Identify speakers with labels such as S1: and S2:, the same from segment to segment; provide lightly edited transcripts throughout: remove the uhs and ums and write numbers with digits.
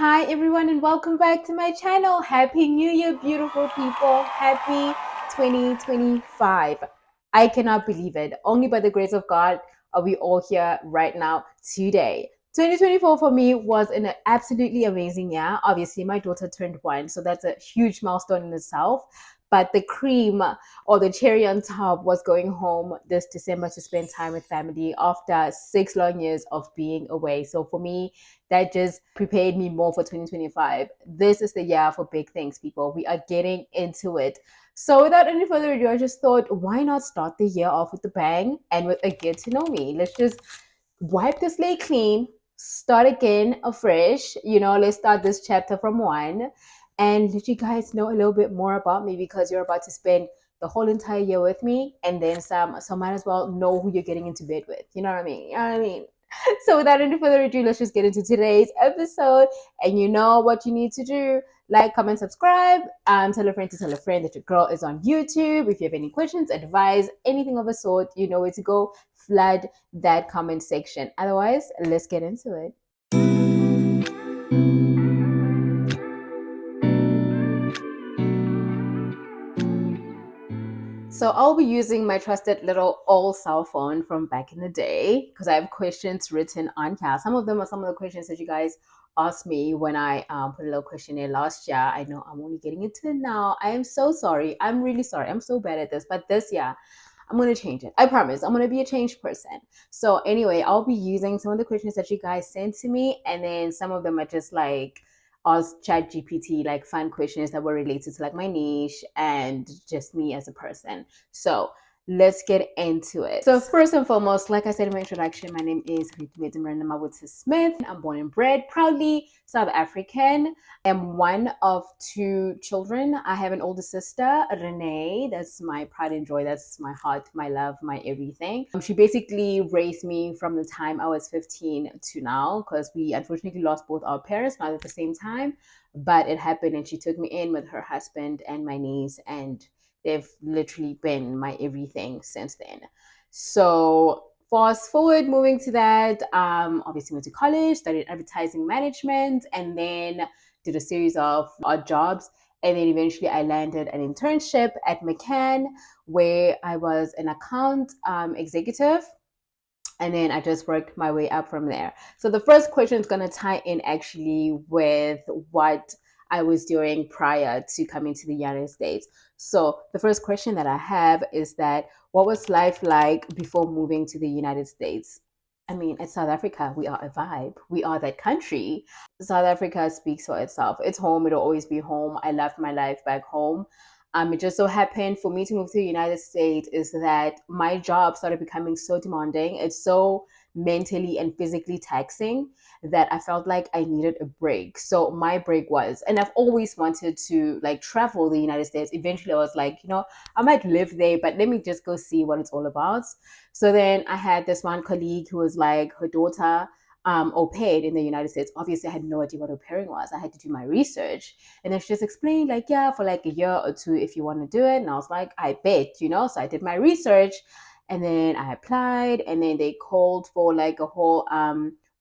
S1: Hi everyone and welcome back to my channel. Happy New Year, beautiful people. Happy 2025. I cannot believe it. Only by the grace of God are we all here right now today. 2024 for me was an absolutely amazing year. Obviously, my daughter turned 1, so that's a huge milestone in itself. But the cream or the cherry on top was going home this December to spend time with family after 6 long years of being away. So for me, that just prepared me more for 2025. This is the year for big things, people. We are getting into it. So without any further ado, I just thought, why not start the year off with a bang and with a get to know me? Let's just wipe the slate clean, start again afresh. Let's start this chapter from 1 and let you guys know a little bit more about me because you're about to spend the whole entire year with me and then some. So might as well know who you're getting into bed with. You know what I mean? You know what I mean? So without any further ado, let's just get into today's episode. And you know what you need to do: like, comment, subscribe. Tell a friend to tell a friend that your girl is on YouTube. If you have any questions, advice, anything of a sort, you know where to go. Flood that comment section. Otherwise, let's get into it. So I'll be using my trusted little old cell phone from back in the day because I have questions written on here. Some of them are some of the questions that you guys asked me when I put a little questionnaire last year. I know I'm only getting into it now. I am so sorry. I'm really sorry. I'm so bad at this. But this year, I'm going to change it. I promise. I'm going to be a changed person. So anyway, I'll be using some of the questions that you guys sent to me. And then some of them are just like ask chat gpt like fun questions that were related to like my niche and just me as a person. So let's get into it. So first and foremost, like I said in my introduction, my name is Mirendahm Smith. I'm born and bred proudly South African. I am one of 2 children. I have an older sister, Renee. That's my pride and joy. That's my heart, my love, my everything. She basically raised me from the time I was 15 to now because we unfortunately lost both our parents, not at the same time, but it happened and she took me in with her husband and my niece, and they've literally been my everything since then. So fast forward, moving to that, obviously went to college, studied advertising management, and then did a series of odd jobs. And then eventually I landed an internship at McCann where I was an account executive. And then I just worked my way up from there. So the first question is going to tie in actually with what I was doing prior to coming to the United States. So the first question that I have is that what was life like before moving to the United States? I mean, it's South Africa. We are a vibe. We are that country. South Africa speaks for itself. It's home. It'll always be home. I loved my life back home. It just so happened for me to move to the United States is that my job started becoming so demanding. It's so mentally and physically taxing that I felt like I needed a break. So my break was, and I've always wanted to like travel the United States. Eventually I was like, I might live there, but let me just go see what it's all about. So then I had this one colleague who was like, her daughter au paired in the United States. Obviously, I had no idea what au pairing was. I had to do my research. And then she just explained, like, yeah, for like a year or 2 if you want to do it. And I was like, I bet. So I did my research and then I applied, and then they called for like a whole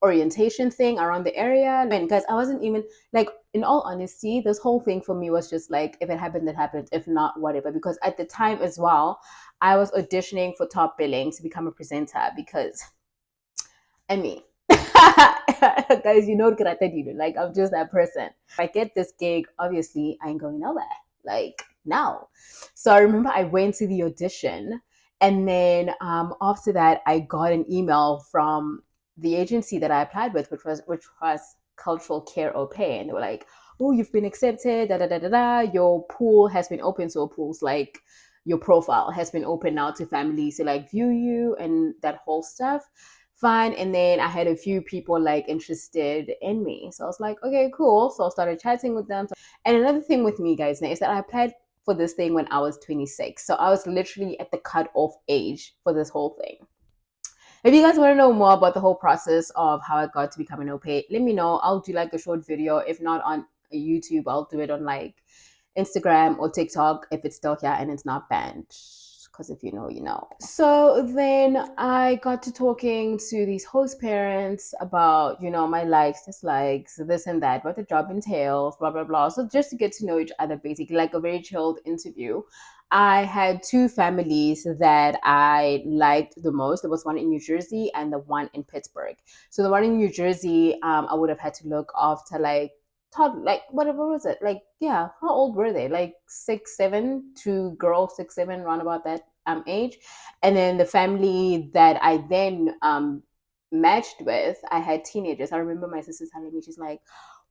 S1: orientation thing around the area. And guys, I wasn't even like, in all honesty, this whole thing for me was just like, if it happened, it happened. If not, whatever. Because at the time as well, I was auditioning for Top Billing to become a presenter because, I mean, guys, like I'm just that person. If I get this gig, obviously I ain't going nowhere. Like now. So I remember I went to the audition, and then after that I got an email from the agency that I applied with, which was Cultural Care Au Pair, and they were like, "Oh, you've been accepted. Da da da da da. Your pool has been open." So pools like your profile has been open now to families to like view you and that whole stuff. Fine. And then I had a few people like interested in me. So I was like, okay, cool. So I started chatting with them. And another thing with me, guys, is that I applied for this thing when I was 26. So I was literally at the cutoff age for this whole thing. If you guys want to know more about the whole process of how I got to become an au pair, let me know. I'll do like a short video. If not on YouTube, I'll do it on like Instagram or TikTok if it's still here and it's not banned. because if you know, you know. So then I got to talking to these host parents about, my likes, dislikes, this and that, what the job entails, blah, blah, blah. So just to get to know each other, basically, like a very chilled interview. I had two families that I liked the most. There was one in New Jersey and the one in Pittsburgh. So the one in New Jersey, I would have had to look after like like whatever was it, like, yeah, how old were they, like 6 7, two girls 6 7, around about that age. And then the family that I then matched with, I had teenagers. I remember my sister telling me, she's like,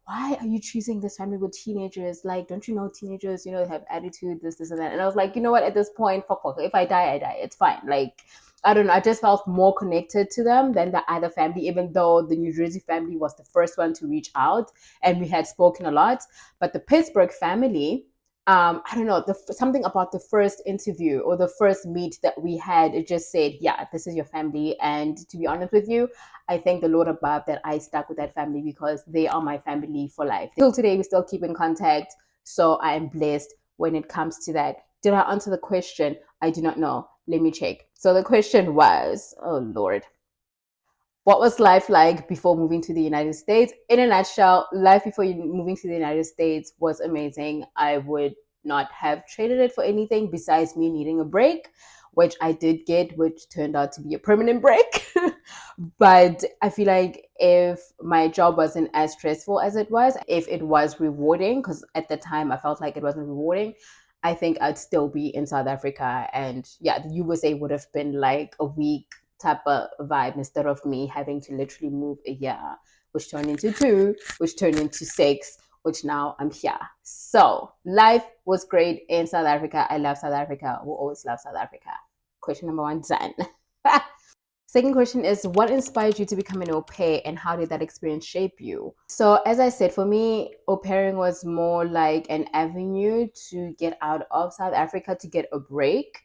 S1: why are you choosing this family with teenagers? Like, don't you know teenagers, have attitude, this, and that. And I was like, you know what? At this point, fuck. If I die, I die. It's fine. Like, I don't know. I just felt more connected to them than the other family, even though the New Jersey family was the first one to reach out and we had spoken a lot. But the Pittsburgh family, I don't know, something about the first interview or the first meet that we had, it just said, yeah, this is your family. And to be honest with you, I thank the Lord above that I stuck with that family because they are my family for life. Till today, we still keep in contact. So I am blessed when it comes to that. Did I answer the question? I do not know. Let me check. So the question was, oh Lord, what was life like before moving to the United States? In a nutshell, life before moving to the United States was amazing. I would not have traded it for anything besides me needing a break, which I did get, which turned out to be a permanent break. But I feel like if my job wasn't as stressful as it was, if it was rewarding, because at the time I felt like it wasn't rewarding, I think I'd still be in South Africa. And yeah, the USA would have been like a week type of vibe instead of me having to literally move a year, which turned into two, which turned into six, which now I'm here. So life was great in South Africa. I love South Africa. We'll always love South Africa. Question number one, done. Second question is, what inspired you to become an au pair and how did that experience shape you? So as I said, for me, au pairing was more like an avenue to get out of South Africa, to get a break,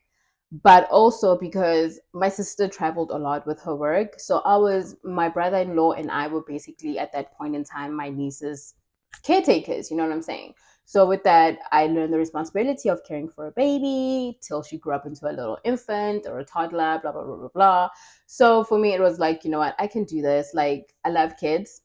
S1: but also because my sister traveled a lot with her work. So my brother-in-law and I were basically at that point in time, my niece's caretakers, you know what I'm saying? So with that, I learned the responsibility of caring for a baby till she grew up into a little infant or a toddler, blah, blah, blah, blah, blah. So for me, it was like, you know what, I can do this. Like, I love kids.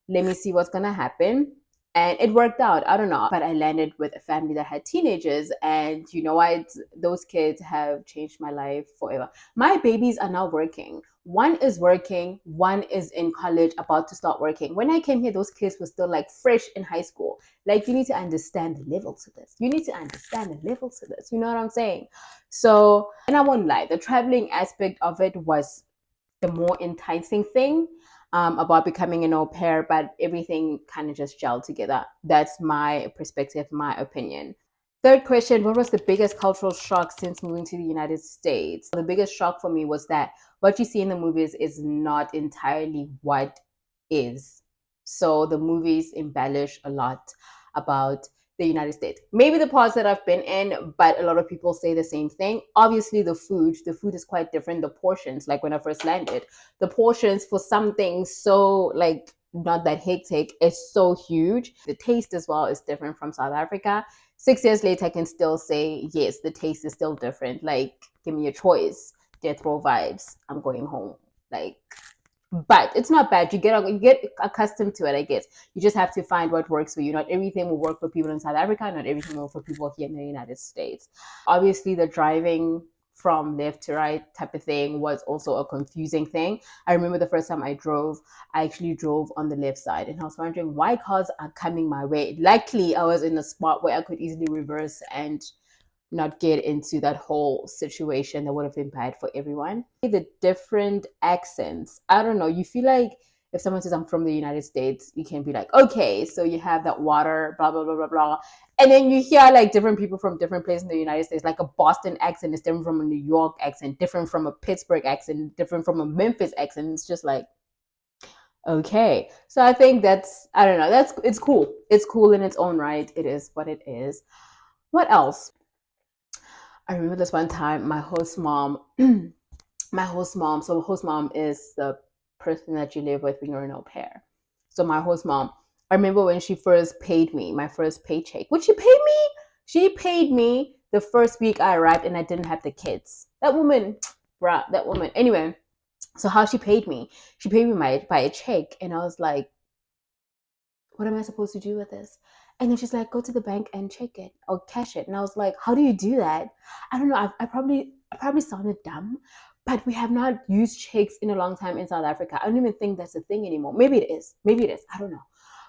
S1: Let me see what's going to happen. And it worked out. I don't know. But I landed with a family that had teenagers. And you know what? Those kids have changed my life forever. My babies are now working. One is working, one is in college, about to start working. When I came here, those kids were still like fresh in high school. Like, you need to understand the level to this. You need to understand the level to this. You know what I'm saying? So, and I won't lie, the traveling aspect of it was the more enticing thing about becoming an au pair, but everything kind of just gelled together. That's my perspective, my opinion. Third question, what was the biggest cultural shock since moving to the United States? The biggest shock for me was that what you see in the movies is not entirely what is. So the movies embellish a lot about the United States. Maybe the parts that I've been in, but a lot of people say the same thing. Obviously, the food is quite different. The portions, like when I first landed, the portions for something so like not that hectic is so huge. The taste as well is different from South Africa. 6 years later, I can still say, yes, the taste is still different. Like, give me a choice. Death row vibes. I'm going home. Like, but it's not bad. You get accustomed to it, I guess. You just have to find what works for you. Not everything will work for people in South Africa. Not everything will work for people here in the United States. Obviously, the driving from left to right type of thing was also a confusing thing. I remember the first time I actually drove on the left side, and I was wondering why cars are coming my way. Luckily, I was in a spot where I could easily reverse and not get into that whole situation that would have been bad for everyone. The different accents, I don't know, you feel like if someone says I'm from the United States, you can be like, okay, so you have that water, blah, blah, blah, blah, blah. And then you hear like different people from different places in the United States, like a Boston accent is different from a New York accent, different from a Pittsburgh accent, different from a Memphis accent. It's just like, okay. So I think I don't know, it's cool. It's cool in its own right. It is what it is. What else? I remember this one time, my host mom, so host mom is the person that you live with when you're an au pair. So my host mom, I remember when she first paid me, my first paycheck. Would she pay me? She paid me the first week I arrived and I didn't have the kids. That woman, bruh, that woman. Anyway, so how she paid me? She paid me by a check, and I was like, what am I supposed to do with this? And then she's like, go to the bank and check it or cash it. And I was like, how do you do that? I don't know. I probably sounded dumb, but we have not used checks in a long time in South Africa. I don't even think that's a thing anymore. Maybe it is. Maybe it is. I don't know.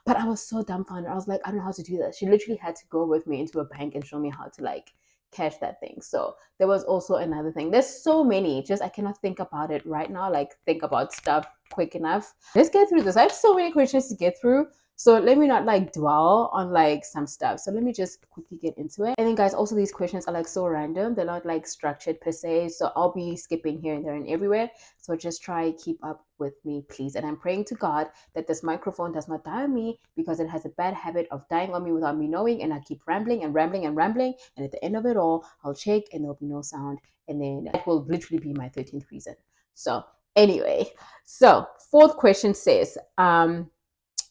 S1: But I was so dumbfounded. I was like, I don't know how to do this. She literally had to go with me into a bank and show me how to like cash that thing. So there was also another thing. There's so many. Just I cannot think about it right now. Like think about stuff quick enough. Let's get through this. I have so many questions to get through. So let me not like dwell on like some stuff. So let me just quickly get into it. And then guys, also these questions are like so random. They're not like structured per se. So I'll be skipping here and there and everywhere. So just try keep up with me, please. And I'm praying to God that this microphone does not die on me because it has a bad habit of dying on me without me knowing. And I keep rambling and rambling and rambling. And at the end of it all, I'll check and there'll be no sound. And then that will literally be my 13th reason. So anyway, so fourth question says,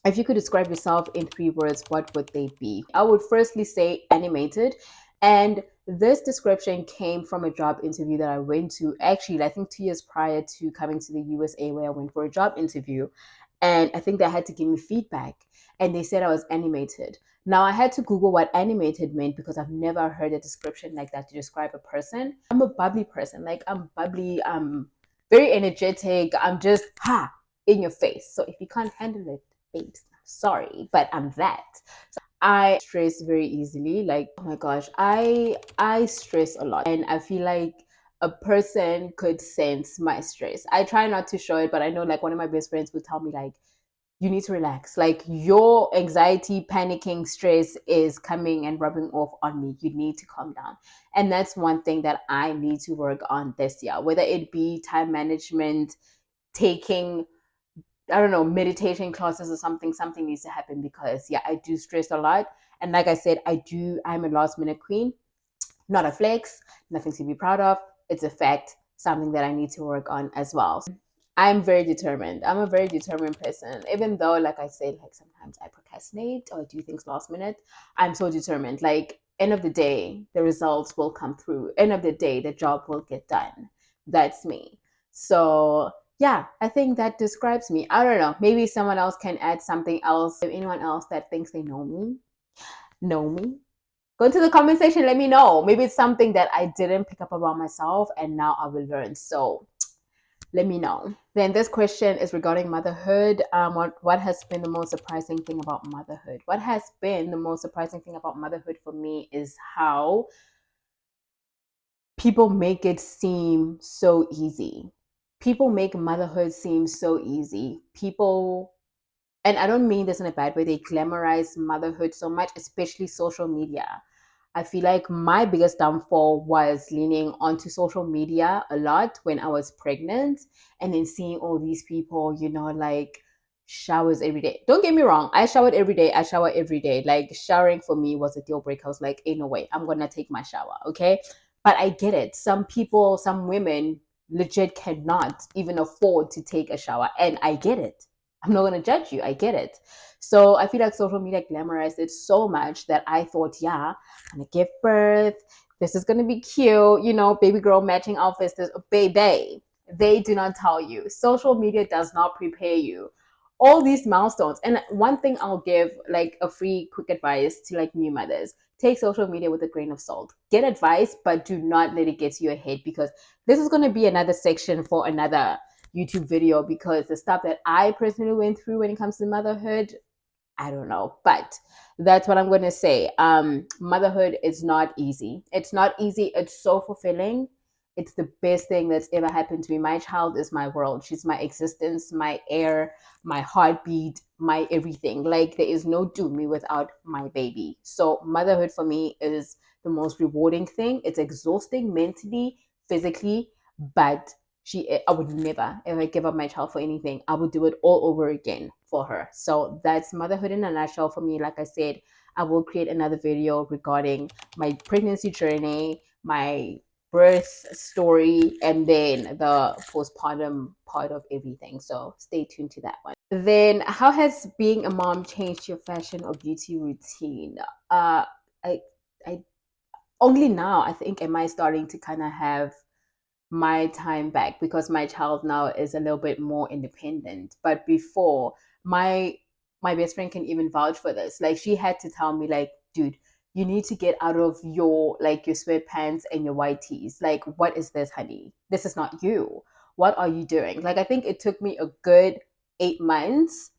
S1: if you could describe yourself in 3 words, what would they be? I would firstly say animated. And this description came from a job interview that I went to, actually, I think 2 years prior to coming to the USA, where I went for a job interview. And I think they had to give me feedback. And they said I was animated. Now, I had to Google what animated meant because I've never heard a description like that to describe a person. I'm a bubbly person. Like, I'm bubbly, I'm very energetic. I'm just, in your face. So if you can't handle it, babes, I'm sorry, but I'm that. So I stress very easily. Like, oh my gosh, I stress a lot, and I feel like a person could sense my stress. I try not to show it, but I know like one of my best friends would tell me like, you need to relax. Like your anxiety, panicking, stress is coming and rubbing off on me. You need to calm down. And that's one thing that I need to work on this year, whether it be time management, taking, I don't know, meditation classes or something needs to happen because yeah, I do stress a lot. And like I said, I'm a last minute queen, not a flex, nothing to be proud of. It's a fact, something that I need to work on as well. I'm very determined. I'm a very determined person. Even though, like I said, like sometimes I procrastinate or do things last minute, I'm so determined. Like end of the day, the results will come through. End of the day, the job will get done. That's me. So yeah, I think that describes me. I don't know. Maybe someone else can add something else. If anyone else that thinks they know me, go into the comment section. Let me know. Maybe it's something that I didn't pick up about myself and now I will learn. So let me know. Then this question is regarding motherhood. What has been the most surprising thing about motherhood? What has been the most surprising thing about motherhood for me is how people make it seem so easy. People make motherhood seem so easy. People, and I don't mean this in a bad way, they glamorize motherhood so much, especially social media. I feel like my biggest downfall was leaning onto social media a lot when I was pregnant and then seeing all these people, like showers every day. Don't get me wrong, I showered every day. I shower every day. Like showering for me was a deal breaker. I was like, ain't no way, I'm gonna take my shower, okay? But I get it. Some people, some women legit cannot even afford to take a shower. And I get it. I'm not gonna judge you. I get it. So I feel like social media glamorized it so much that I thought, yeah, I'm gonna give birth. This is gonna be cute, baby girl matching outfits. Baby, they do not tell you. Social media does not prepare you. All these milestones. And one thing I'll give like a free quick advice to like new mothers: take social media with a grain of salt. Get advice, but do not let it get to your head, because this is gonna be another section for another YouTube video, because the stuff that I personally went through when it comes to motherhood, I don't know, but that's what I'm going to say. Motherhood is not easy. It's not easy. It's so fulfilling. It's the best thing that's ever happened to me. My child is my world. She's my existence, my air, my heartbeat, my everything. Like there is no do me without my baby. So motherhood for me is the most rewarding thing. It's exhausting mentally, physically, but I would never ever give up my child for anything. I would do it all over again for her. So that's motherhood in a nutshell for me. Like I said, I will create another video regarding my pregnancy journey, my birth story, and then the postpartum part of everything. So stay tuned to that one. Then how has being a mom changed your fashion or beauty routine? I I only now I think am I starting to kind of have my time back because my child now is a little bit more independent. But before, my my best friend can even vouch for this. Like she had to tell me, like, dude, you need to get out of your like your sweatpants and your white tees. Like, what is this, honey? This is not you. What are you doing? Like, I think it took me a good 8 months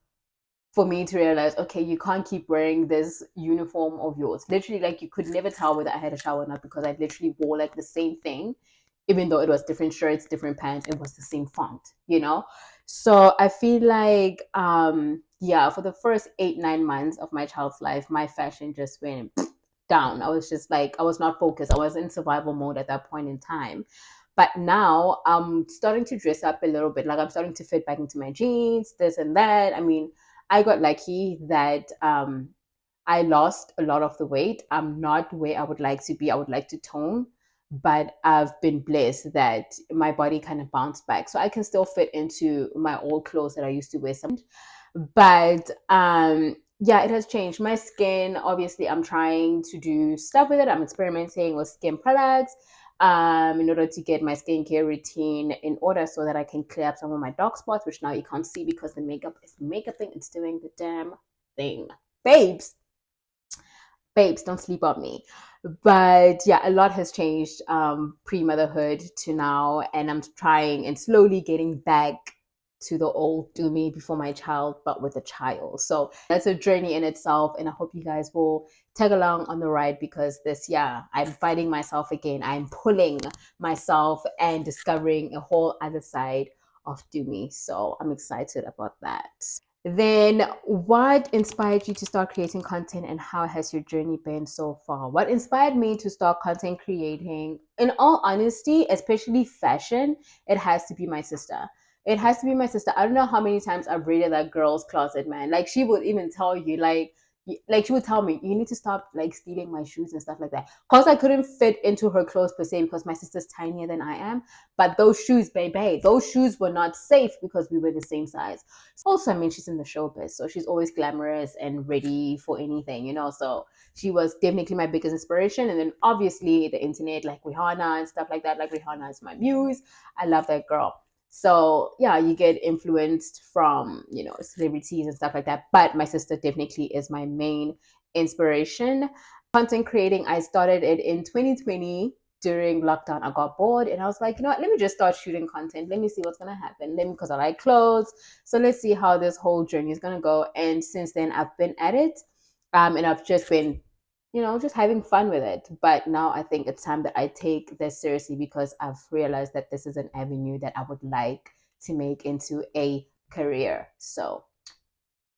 S1: for me to realize, okay, you can't keep wearing this uniform of yours. Literally, like you could never tell whether I had a shower or not because I literally wore like the same thing, even though it was different shirts, different pants, it was the same font, you know? So I feel like yeah, for the first 8, 9 months of my child's life, my fashion just went down. I was just like, I was not focused. I was in survival mode at that point in time. But now I'm starting to dress up a little bit. Like I'm starting to fit back into my jeans, this and that. I mean, I got lucky that I lost a lot of the weight. I'm not where I would like to be. I would like to tone, but I've been blessed that my body kind of bounced back. So I can still fit into my old clothes that I used to wear some. But yeah, it has changed. My skin, obviously, I'm trying to do stuff with it. I'm experimenting with skin products in order to get my skincare routine in order so that I can clear up some of my dark spots, which now you can't see because the makeup is makeuping. It's doing the damn thing. Babes, babes, don't sleep on me. But yeah, a lot has changed pre-motherhood to now, and I'm trying and slowly getting back to the old do me before my child, but with a child. So that's a journey in itself, and I hope you guys will tag along on the ride because this year I'm fighting myself again. I'm pulling myself and discovering a whole other side of do me. So I'm excited about that. Then, what inspired you to start creating content and how has your journey been so far? What inspired me to start content creating, in all honesty, especially fashion, it has to be my sister. It has to be my sister. I don't know how many times I've raided that girl's closet, man. Like, she would even tell you, like she would tell me, you need to stop like stealing my shoes and stuff like that. Cause I couldn't fit into her clothes per se because my sister's tinier than I am. But those shoes, baby, those shoes were not safe because we were the same size. Also, I mean, she's in the showbiz, so she's always glamorous and ready for anything, you know. So she was definitely my biggest inspiration. And then obviously the internet, like Rihanna and stuff like that. Like Rihanna is my muse. I love that girl. So yeah, you get influenced from, you know, celebrities and stuff like that. But my sister definitely is my main inspiration. Content creating, I started it in 2020 during lockdown. I got bored and I was like, you know what, let me just start shooting content. Let me see what's gonna happen. Let me, because I like clothes. So let's see how this whole journey is gonna go. And since then I've been at it. And I've just been, you know, just having fun with it. But now I think it's time that I take this seriously because I've realized that this is an avenue that I would like to make into a career. So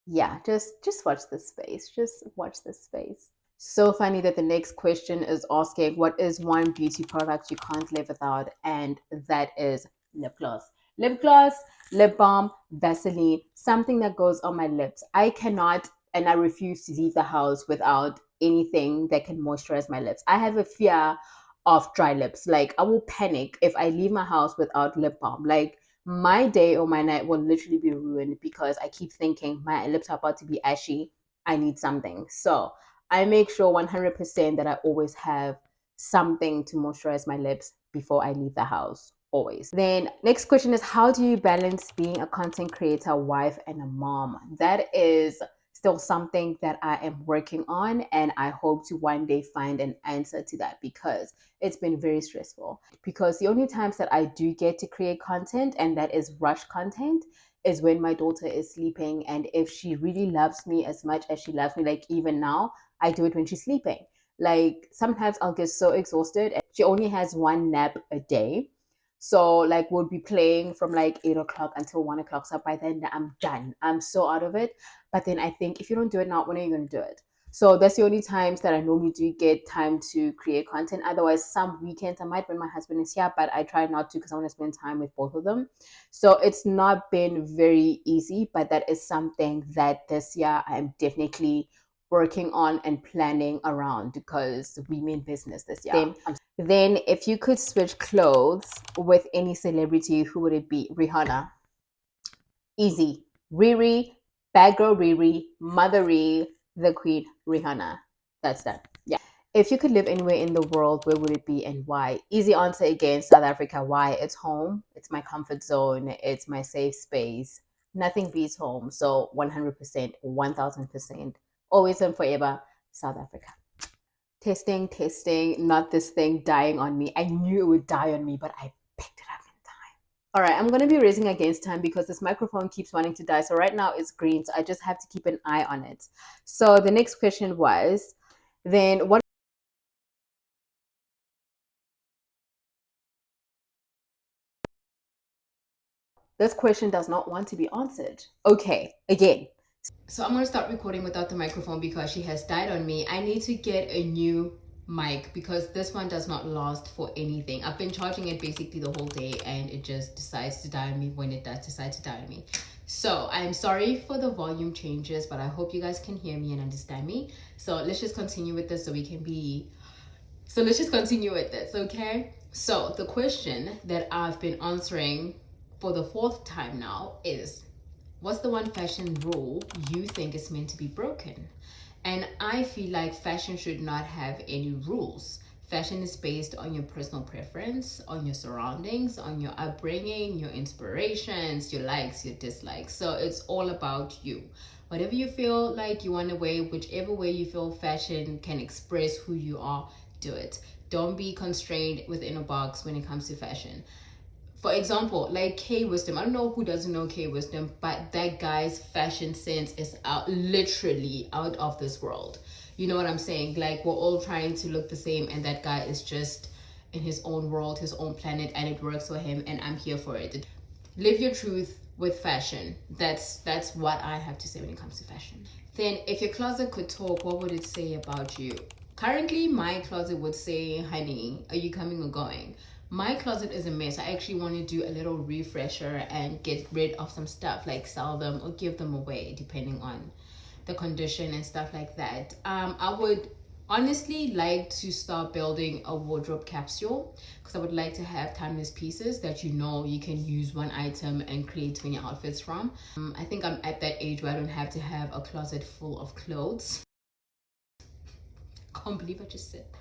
S1: yeah, just watch this space. Just watch this space. So funny that the next question is asking, what is one beauty product you can't live without? And that is lip gloss. Lip gloss, lip balm, Vaseline, something that goes on my lips. I cannot and I refuse to leave the house without anything that can moisturize my lips. I have a fear of dry lips. Like I will panic if I leave my house without lip balm. Like my day or my night will literally be ruined because I keep thinking my lips are about to be ashy. I need something. So I make sure 100% that I always have something to moisturize my lips before I leave the house. Always. Then, next question is, how do you balance being a content creator, wife, and a mom? That is still something that I am working on, and I hope to one day find an answer to that because it's been very stressful. Because the only times that I do get to create content, and that is rush content, is when my daughter is sleeping. And if she really loves me as much as she loves me, like even now, I do it when she's sleeping. Like sometimes I'll get so exhausted. She only has one nap a day. So like we'll be playing from like 8 o'clock until 1 o'clock. So by then I'm done. I'm so out of it. But then I think if you don't do it now, when are you going to do it? So that's the only times that I normally do get time to create content. Otherwise, some weekends I might when my husband is here, but I try not to because I want to spend time with both of them. So it's not been very easy, but that is something that this year I'm definitely working on and planning around because we mean business this year. Then if you could switch clothes with any celebrity, who would it be? Rihanna. Easy. Riri, bad girl Riri, Mother Riri, the queen Rihanna. That's that. Yeah. If you could live anywhere in the world, where would it be and why? Easy answer again, South Africa. Why? It's home. It's my comfort zone. It's my safe space. Nothing beats home. So 100%, 1000%, always and forever, South Africa. Testing, testing, not this thing dying on me. I knew it would die on me, but I picked it up in time. All right, I'm going to be racing against time because this microphone keeps wanting to die. So right now it's green, so I just have to keep an eye on it. So the next question was, then what? This question does not want to be answered. Okay, again. So I'm going to start recording without the microphone because she has died on me. I need to get a new mic because this one does not last for anything. I've been charging it basically the whole day and it just decides to die on me when it does decide to die on me. So I'm sorry for the volume changes, but I hope you guys can hear me and understand me. So let's just continue with this okay? So the question that I've been answering for the 4th time now is, what's the one fashion rule you think is meant to be broken? And I feel like fashion should not have any rules. Fashion is based on your personal preference, on your surroundings, on your upbringing, your inspirations, your likes, your dislikes. So it's all about you. Whatever you feel like you want to wear, whichever way you feel fashion can express who you are, do it. Don't be constrained within a box when it comes to fashion. For example, like K Wisdom. I don't know who doesn't know K Wisdom, but that guy's fashion sense is literally out of this world. You know what I'm saying? Like, we're all trying to look the same, and that guy is just in his own world, his own planet, and it works for him, and I'm here for it. Live your truth with fashion. That's what I have to say when it comes to fashion. Then, if your closet could talk, what would it say about you? Currently, my closet would say, honey, are you coming or going? My closet is a mess. I actually want to do a little refresher and get rid of some stuff, like sell them or give them away, depending on the condition and stuff like that. I would honestly like to start building a wardrobe capsule because I would like to have timeless pieces that you can use one item and create 20 outfits from. I think I'm at that age where I don't have to have a closet full of clothes. Can't believe I just said that.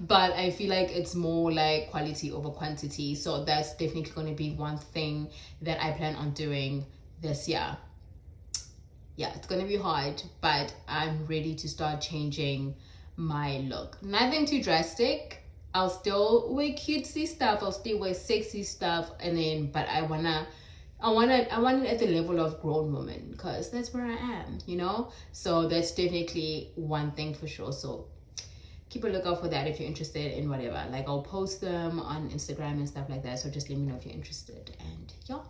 S1: But I feel like it's more like quality over quantity. So that's definitely going to be one thing that I plan on doing this year. Yeah, it's going to be hard, but I'm ready to start changing my look. Nothing too drastic. I'll still wear cutesy stuff. I'll still wear sexy stuff. But I want it at the level of grown woman because that's where I am, So that's definitely one thing for sure. So keep a lookout for that if you're interested in whatever. Like, I'll post them on Instagram and stuff like that. So just let me know if you're interested. And yeah.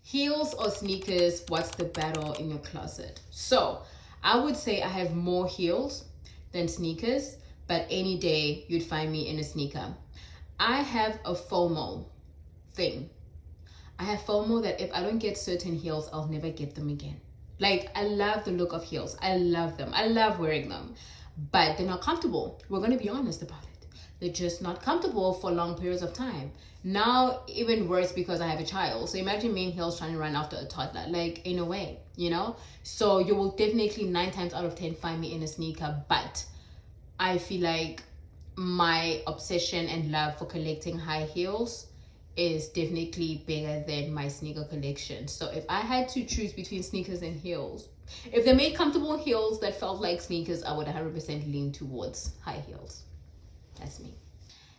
S1: Heels or sneakers, what's the battle in your closet? So I would say I have more heels than sneakers, but any day you'd find me in a sneaker. I have a FOMO thing. I have FOMO that if I don't get certain heels, I'll never get them again. Like, I love the look of heels. I love them. I love wearing them. But they're not comfortable. We're going to be honest about it. They're just not comfortable for long periods of time. Now, even worse because I have a child. So imagine me in heels trying to run after a toddler. Like, in a way, So you will definitely 9 times out of 10 find me in a sneaker. But I feel like my obsession and love for collecting high heels is definitely bigger than my sneaker collection. So if I had to choose between sneakers and heels, if they made comfortable heels that felt like sneakers, I would 100% lean towards high heels. That's me.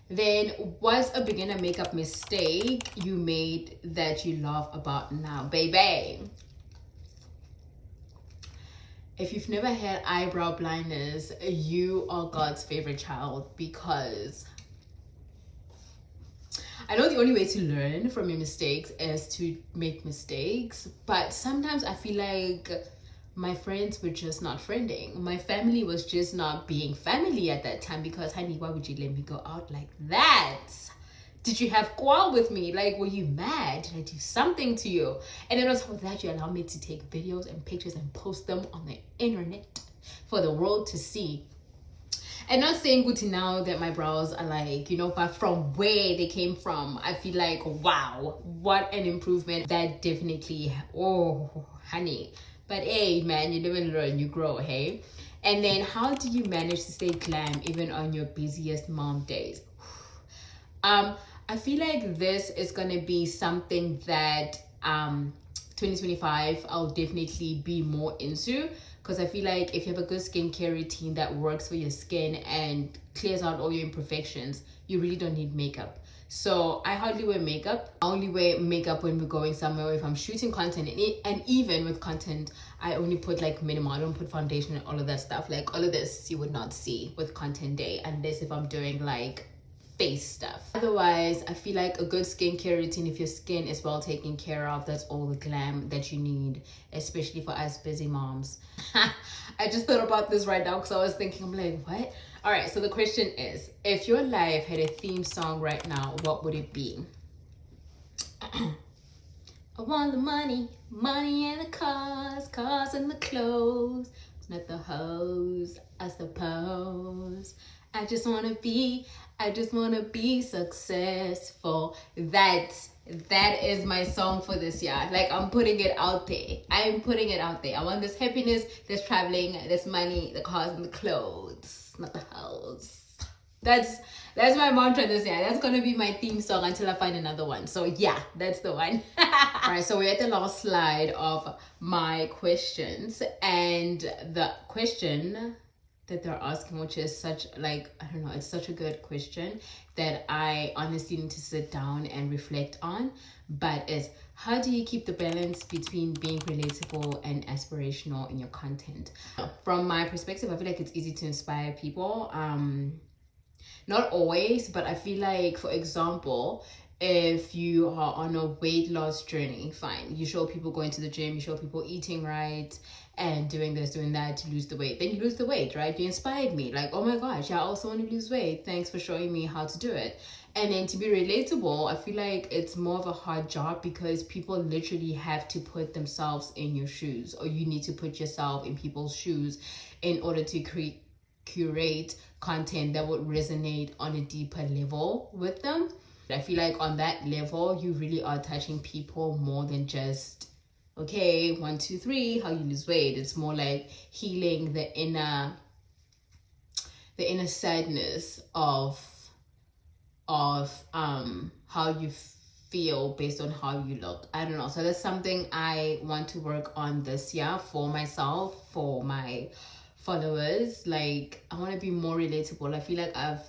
S1: Then, what's a beginner makeup mistake you made that you laugh about now, baby? If you've never had eyebrow blindness, you are God's favorite child, because I know the only way to learn from your mistakes is to make mistakes, but sometimes I feel like my friends were just not friending. My family was just not being family at that time because, honey, why would you let me go out like that? Did you have quarrel with me? Like, were you mad? Did I do something to you? And then on top of that, you allowed me to take videos and pictures and post them on the internet for the world to see. And not saying good now that my brows are like, but from where they came from, I feel like, wow, what an improvement. That definitely, oh, honey, But hey, man, you live and learn, you grow, hey? And then how do you manage to stay glam even on your busiest mom days? I feel like this is gonna be something that 2025 I'll definitely be more into, because I feel like if you have a good skincare routine that works for your skin and clears out all your imperfections, you really don't need makeup. So I hardly wear makeup. I only wear makeup when we're going somewhere, if I'm shooting content, and even with content I only put like minimal. I don't put foundation and all of that stuff. Like all of this you would not see with content day, unless if I'm doing like face stuff. Otherwise, I feel like a good skincare routine, if your skin is well taken care of, that's all the glam that you need, especially for us busy moms. I just thought about this right now because I was thinking, I'm like, what? All right, so the question is, if your life had a theme song right now, what would it be? I want the money, money and the cars, cars and the clothes, not the hoes, I suppose. I just want to be successful. That is my song for this year. Like, I'm putting it out there. I'm putting it out there. I want this happiness, this traveling, this money, the cars and the clothes, not the house. That's my mantra this year. That's gonna be my theme song until I find another one. So yeah, that's the one. All right, so we're at the last slide of my questions, and the question that they're asking, which is such, like, I don't know, it's such a good question that I honestly need to sit down and reflect on, but is, how do you keep the balance between being relatable and aspirational in your content? From my perspective, I feel like it's easy to inspire people. Not always, but I feel like, for example, if you are on a weight loss journey, fine, you show people going to the gym, you show people eating right and doing this, doing that to lose the weight, then you lose the weight, right? You inspired me, like, oh my gosh, yeah, I also want to lose weight, thanks for showing me how to do it. And then to be relatable, I feel like it's more of a hard job, because people literally have to put themselves in your shoes, or you need to put yourself in people's shoes in order to curate content that would resonate on a deeper level with them. I feel like on that level, you really are touching people more than just, okay, 1, 2, 3, how you lose weight. It's more like healing the inner sadness of how you feel based on how you look. I don't know. So that's something I want to work on this year for myself, for my followers. Like, I want to be more relatable. I feel like I've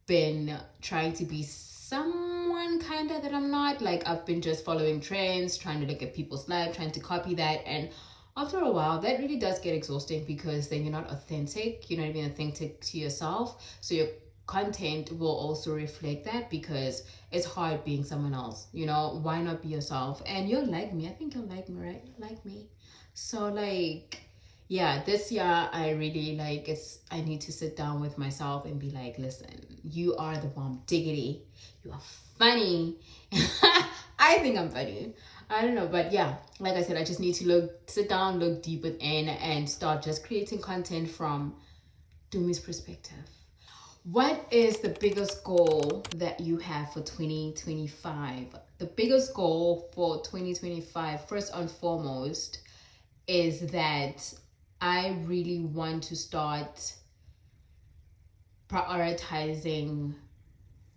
S1: been trying to be someone kind of that I'm not. Like, I've been just following trends, trying to look at people's lives, trying to copy that, and after a while that really does get exhausting, because then you're not authentic, you're not even authentic to yourself. So your content will also reflect that, because it's hard being someone else, you know. Why not be yourself? And you'll like me. I think you'll like me, right? You like me. So like, yeah, this year I really like, I need to sit down with myself and be like, listen, you are the bomb diggity, you are funny. I think I'm funny, I don't know, but yeah, like I said, I just need to sit down, look deep within, and start just creating content from Dumi's perspective. What is the biggest goal that you have for 2025? The biggest goal for 2025, first and foremost, is that I really want to start prioritizing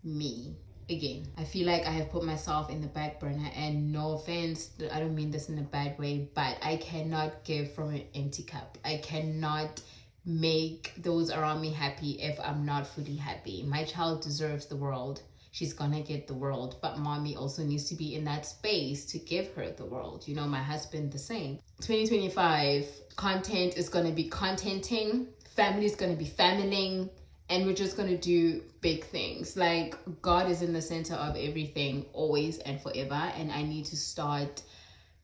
S1: me again. I feel like I have put myself in the back burner, and no offense, I don't mean this in a bad way, but I cannot give from an empty cup. I cannot make those around me happy if I'm not fully happy. My child deserves the world. She's gonna get the world, but mommy also needs to be in that space to give her the world. You know, my husband the same. 2025, content is gonna be contenting, family is gonna be familying, and we're just gonna do big things. Like, God is in the center of everything, always and forever, and I need to start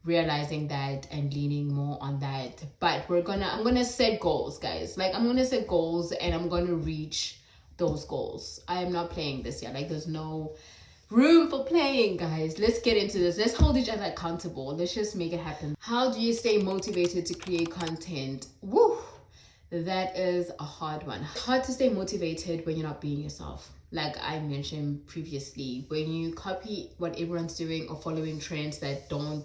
S1: realizing that and leaning more on that. But I'm gonna set goals, guys. Like, I'm gonna set goals and I'm gonna reach those goals. I am not playing this year. Like, there's no room for playing, guys. Let's get into this. Let's hold each other accountable. Let's just make it happen. How do you stay motivated to create content? Woo! That is a hard one. It's hard to stay motivated when you're not being yourself. Like I mentioned previously, when you copy what everyone's doing or following trends that don't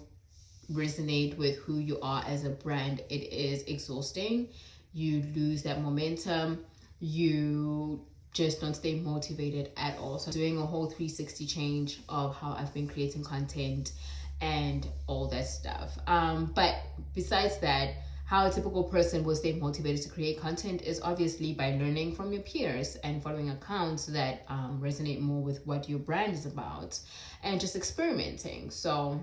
S1: resonate with who you are as a brand, it is exhausting. You lose that momentum. You just don't stay motivated at all. So doing a whole 360 change of how I've been creating content and all that stuff. But besides that, how a typical person will stay motivated to create content is obviously by learning from your peers and following accounts that resonate more with what your brand is about, and just experimenting. So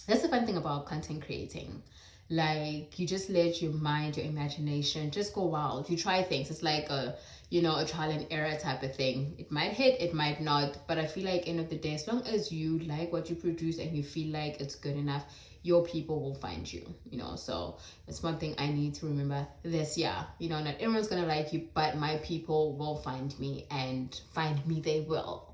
S1: that's the fun thing about content creating. Like, you just let your mind, your imagination just go wild. You try things. It's like a trial and error type of thing. It might hit, it might not, but I feel like end of the day, as long as you like what you produce and you feel like it's good enough, your people will find you. So that's one thing I need to remember this year. Not everyone's gonna like you, but my people will find me, and find me they will.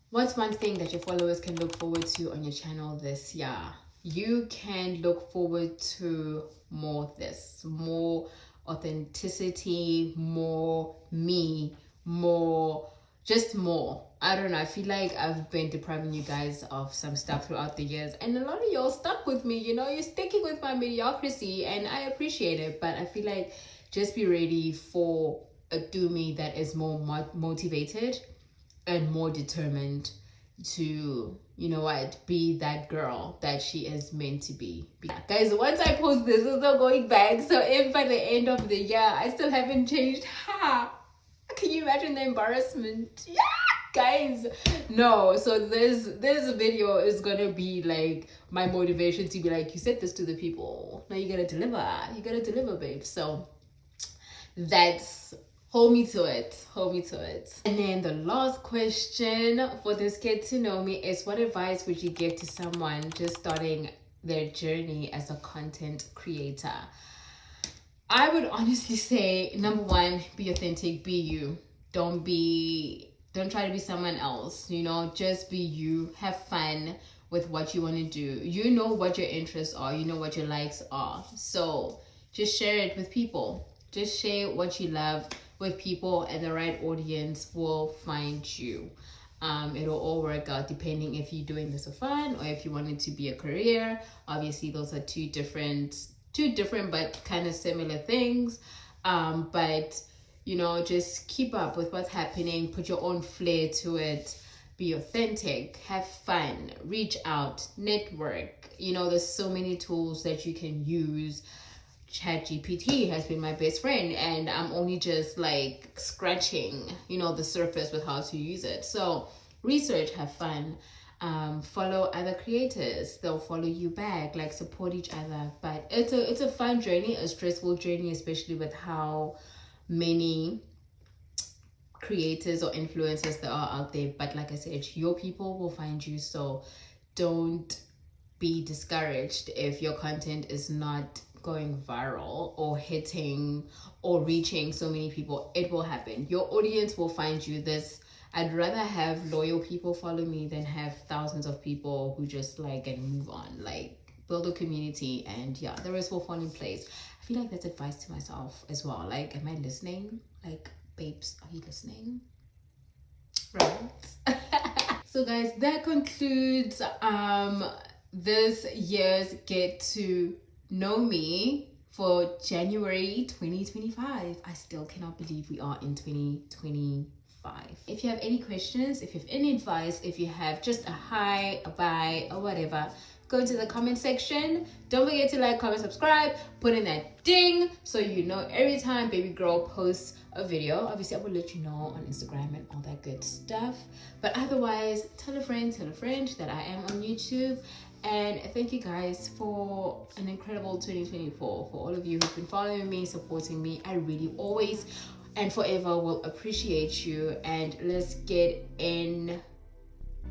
S1: What's one thing that your followers can look forward to on your channel this year? You can look forward to more of this, more authenticity, more me, more. I don't know. I feel like I've been depriving you guys of some stuff throughout the years, and a lot of y'all stuck with me. You're sticking with my mediocrity, and I appreciate it. But I feel like just be ready for a do-me that is more motivated and more determined to, be that girl that she is meant to be. Yeah, guys, once I post this, there's no going back. So if by the end of the year I still haven't changed, can you imagine the embarrassment? Yeah, guys, no. So this video is gonna be like my motivation to be like, you said this to the people, now you gotta deliver, babe. So that's, hold me to it. And then the last question for this Get to Know Me is, what advice would you give to someone just starting their journey as a content creator? I would honestly say, number one, be authentic, be you. Don't try to be someone else, just be you. Have fun with what you want to do. You know what your interests are, you know what your likes are. So just share it with people. Just share what you love with people, and the right audience will find you. It'll all work out, depending if you're doing this for fun or if you want it to be a career. Obviously, those are two different but kind of similar things. But just keep up with what's happening, put your own flair to it, be authentic, have fun, reach out, network. There's so many tools that you can use. ChatGPT has been my best friend, and I'm only just like scratching, the surface with how to use it. So research, have fun, follow other creators. They'll follow you back, like support each other. But it's a fun journey, a stressful journey, especially with how many creators or influencers there are out there. But like I said, your people will find you. So don't be discouraged if your content is not going viral or hitting or reaching so many people. It will happen. Your audience will find you. I'd rather have loyal people follow me than have thousands of people who just like and move on. Like, build a community, and yeah, the rest will fall in place. I feel like that's advice to myself as well. Like, am I listening? Like, babes, are you listening? Right. So guys, that concludes this year's Get to Know Me for January 2025. I still cannot believe we are in 2025. If you have any questions, if you have any advice, if you have just a hi, a bye, or whatever, go into the comment section. Don't forget to like, comment, subscribe, put in that ding so you know every time baby girl posts a video. Obviously, I will let you know on Instagram and all that good stuff. But otherwise, tell a friend that I am on YouTube. And thank you guys for an incredible 2024. For all of you who've been following me, supporting me, I really always and forever will appreciate you. And let's get in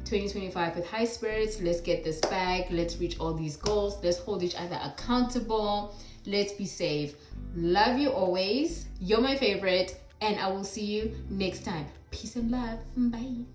S1: 2025 with high spirits. Let's get this bag. Let's reach all these goals. Let's hold each other accountable. Let's be safe. Love you always. You're my favorite. And I will see you next time. Peace and love. Bye.